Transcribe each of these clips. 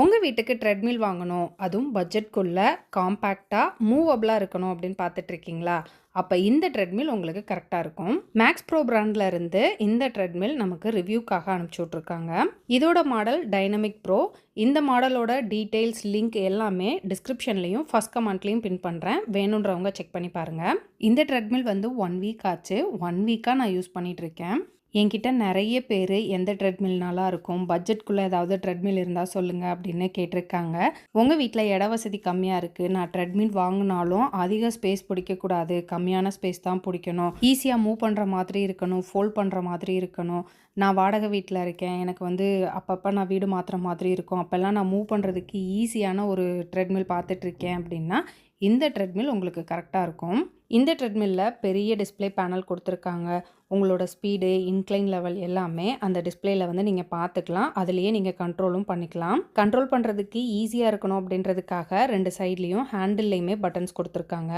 உங்கள் வீட்டுக்கு ட்ரெட்மில் வாங்கணும், அதுவும் பட்ஜெட்குள்ளே காம்பேக்டாக மூவபிளாக இருக்கணும் அப்படின்னு பார்த்துட்ருக்கீங்களா? அப்போ இந்த ட்ரெட்மில் உங்களுக்கு கரெக்டாக இருக்கும். மேக்ஸ் ப்ரோ பிராண்டில் இருந்து இந்த ட்ரெட்மில் நமக்கு ரிவ்யூக்காக அனுப்பிச்சி விட்ருக்காங்க. இதோட மாடல் டைனமிக் ப்ரோ. இந்த மாடலோட டீட்டெயில்ஸ் லிங்க் எல்லாமே டிஸ்கிரிப்ஷன்லையும் ஃபர்ஸ்ட் கமெண்ட்லையும் பின் பண்ணுறேன். வேணுன்றவங்க செக் பண்ணி பாருங்கள். இந்த ட்ரெட்மில் வந்து 1 வீக் ஆச்சு. 1 வீக்காக நான் யூஸ் பண்ணிகிட்ருக்கேன். என்கிட்ட நிறைய பேர் எந்த ட்ரெட்மில் நல்லா இருக்கும், பட்ஜெட்குள்ளே ஏதாவது ட்ரெட்மில் இருந்தால் சொல்லுங்கள் அப்படின்னு கேட்டிருக்காங்க. உங்கள் வீட்டில் இட வசதி கம்மியாக இருக்குது, நான் ட்ரெட்மில் வாங்கினாலும் அதிக ஸ்பேஸ் பிடிக்கக்கூடாது, கம்மியான ஸ்பேஸ் தான் பிடிக்கணும், ஈஸியாக மூவ் பண்ணுற மாதிரி இருக்கணும், ஃபோல்ட் பண்ணுற மாதிரி இருக்கணும், நான் வாடகை வீட்டில் இருக்கேன், எனக்கு வந்து அப்பப்போ நான் வீடு மாற்றுற மாதிரி இருக்கும், அப்போல்லாம் நான் மூவ் பண்ணுறதுக்கு ஈஸியான ஒரு ட்ரெட்மில் பார்த்துட்ருக்கேன் அப்படின்னா இந்த ட்ரெட்மில் உங்களுக்கு கரெக்டாக இருக்கும். இந்த ட்ரெட்மில்லில் பெரிய டிஸ்பிளே பேனல் கொடுத்துருக்காங்க. உங்களோட ஸ்பீடு, இன்க்ளைன் லெவல் எல்லாமே அந்த டிஸ்பிளேயில் வந்து நீங்கள் பார்த்துக்கலாம். அதுலேயே நீங்கள் கண்ட்ரோலும் பண்ணிக்கலாம். கண்ட்ரோல் பண்ணுறதுக்கு ஈஸியாக இருக்கணும் அப்படின்றதுக்காக 2 சைட்லேயும் ஹேண்டில்லையுமே பட்டன்ஸ் கொடுத்துருக்காங்க.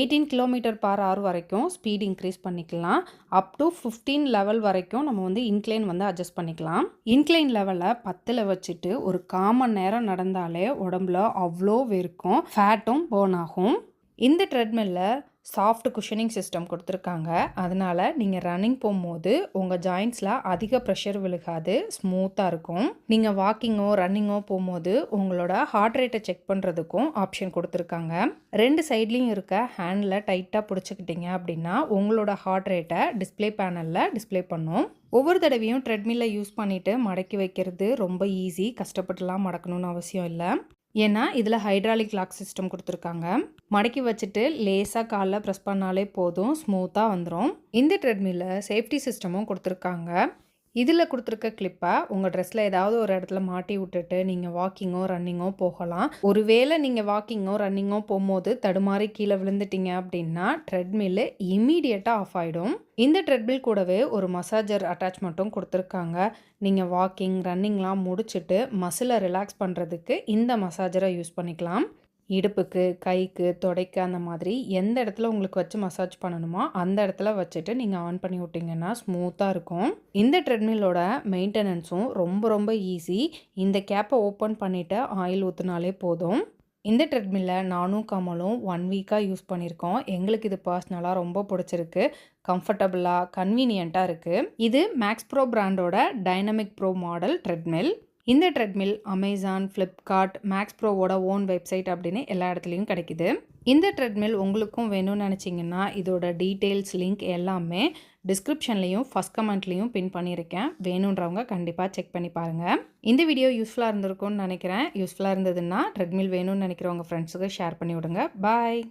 18 km/h வரைக்கும் ஸ்பீட் இன்க்ரீஸ் பண்ணிக்கலாம். அப் டு 15 லெவல் வரைக்கும் நம்ம வந்து இன்க்ளைன் வந்து அட்ஜஸ்ட் பண்ணிக்கலாம். இன்க்ளைன் லெவலை 10ல் வச்சுட்டு ஒரு 1/4 மணி நேரம் நடந்தாலே உடம்புல அவ்வளோ வேர்க்கும், ஃபேட்டும் பர்ன் ஆகும். இந்த ட்ரெட்மில்லில் சாஃப்ட் குஷனிங் சிஸ்டம் கொடுத்துருக்காங்க. அதனால் நீங்கள் ரன்னிங் போகும்போது உங்கள் ஜாயின்ஸில் அதிக ப்ரெஷர் விழுகாது, ஸ்மூத்தாக இருக்கும். நீங்கள் வாக்கிங்கோ ரன்னிங்கோ போகும்போது உங்களோட ஹார்ட் ரேட்டை செக் பண்ணுறதுக்கும் ஆப்ஷன் கொடுத்துருக்காங்க. 2 சைட்லேயும் இருக்க ஹேண்டில் டைட்டாக பிடிச்சிக்கிட்டீங்க அப்படின்னா உங்களோட ஹார்ட் ரேட்டை டிஸ்பிளே பேனலில் டிஸ்பிளே பண்ணும். ஒவ்வொரு தடவையும் ட்ரெட்மில்லை யூஸ் பண்ணிவிட்டு மடக்கி வைக்கிறது ரொம்ப ஈஸி, கஷ்டப்பட்டுலாம் மடக்கணும்னு அவசியம் இல்லை. ஏன்னா இதில் ஹைட்ராலிக் லாக் சிஸ்டம் கொடுத்துருக்காங்க. மடக்கி வச்சுட்டு லேசாக காலில் ப்ரெஸ் பண்ணாலே போதும், ஸ்மூத்தாக வந்துடும். இந்த ட்ரெட்மில்லில் சேஃப்டி சிஸ்டமும் கொடுத்துருக்காங்க. இதில் கொடுத்துருக்க கிளிப்பை உங்கள் ட்ரெஸ்ஸில் ஏதாவது ஒரு இடத்துல மாட்டி விட்டுட்டு நீங்கள் வாக்கிங்கோ ரன்னிங்கோ போகலாம். ஒருவேளை நீங்கள் வாக்கிங்கோ ரன்னிங்கோ போகும்போது தடுமாறி கீழே விழுந்துட்டீங்க அப்படின்னா ட்ரெட்மில் இம்மீடியட்டாக ஆஃப் ஆகிடும். இந்த ட்ரெட்மில் கூடவே ஒரு மசாஜர் அட்டாச்மெண்ட்டும் கொடுத்துருக்காங்க. நீங்கள் வாக்கிங் ரன்னிங்லாம் முடிச்சுட்டு மசிலை ரிலாக்ஸ் பண்ணுறதுக்கு இந்த மசாஜரை யூஸ் பண்ணிக்கலாம். இடுப்புக்கு, கைக்கு, தொடைக்கு அந்த மாதிரி எந்த இடத்துல உங்களுக்கு வச்சு மசாஜ் பண்ணணுமோ அந்த இடத்துல வச்சுட்டு நீங்கள் ஆன் பண்ணி விட்டிங்கன்னா ஸ்மூத்தாக இருக்கும். இந்த ட்ரெட்மில்லோட மெயின்டெனன்ஸும் ரொம்ப ரொம்ப ஈஸி. இந்த கேப்பை ஓப்பன் பண்ணிவிட்டு ஆயில் ஊற்றினாலே போதும். இந்த ட்ரெட்மில்லை நானும் கமலும் 1 வீக்காக யூஸ் பண்ணியிருக்கோம். எங்களுக்கு இது பர்சனலாக ரொம்ப பிடிச்சிருக்கு. கம்ஃபர்டபுளாக கன்வீனியண்ட்டாக இருக்குது. இது மேக்ஸ் ப்ரோ பிராண்டோட டைனமிக் ப்ரோ மாடல் ட்ரெட்மில். இந்த ட்ரெட்மில் அமேசான், ஃப்ளிப்கார்ட், மேக்ஸ் ப்ரோவோட ஓன் வெப்சைட் அப்படின்னு எல்லா இடத்துலையும் கிடைக்குது. இந்த ட்ரெட்மில் உங்களுக்கும் வேணும்னு நினச்சிங்கன்னா இதோட டீட்டெயில்ஸ் லிங்க் எல்லாமே டிஸ்கிரிப்ஷன்லேயும் ஃபர்ஸ்ட் கமெண்ட்லேயும் பின் பண்ணியிருக்கேன். வேணுன்றவங்க கண்டிப்பாக செக் பண்ணி பாருங்கள். இந்த வீடியோ யூஸ்ஃபுல்லாக இருந்திருக்கும்னு நினைக்கிறேன். யூஸ்ஃபுல்லாக இருந்ததுன்னா ட்ரெட்மில் வேணும்னு நினைக்கிறவங்க ஃப்ரெண்ட்ஸுக்கு ஷேர் பண்ணி விடுங்க. பாய்.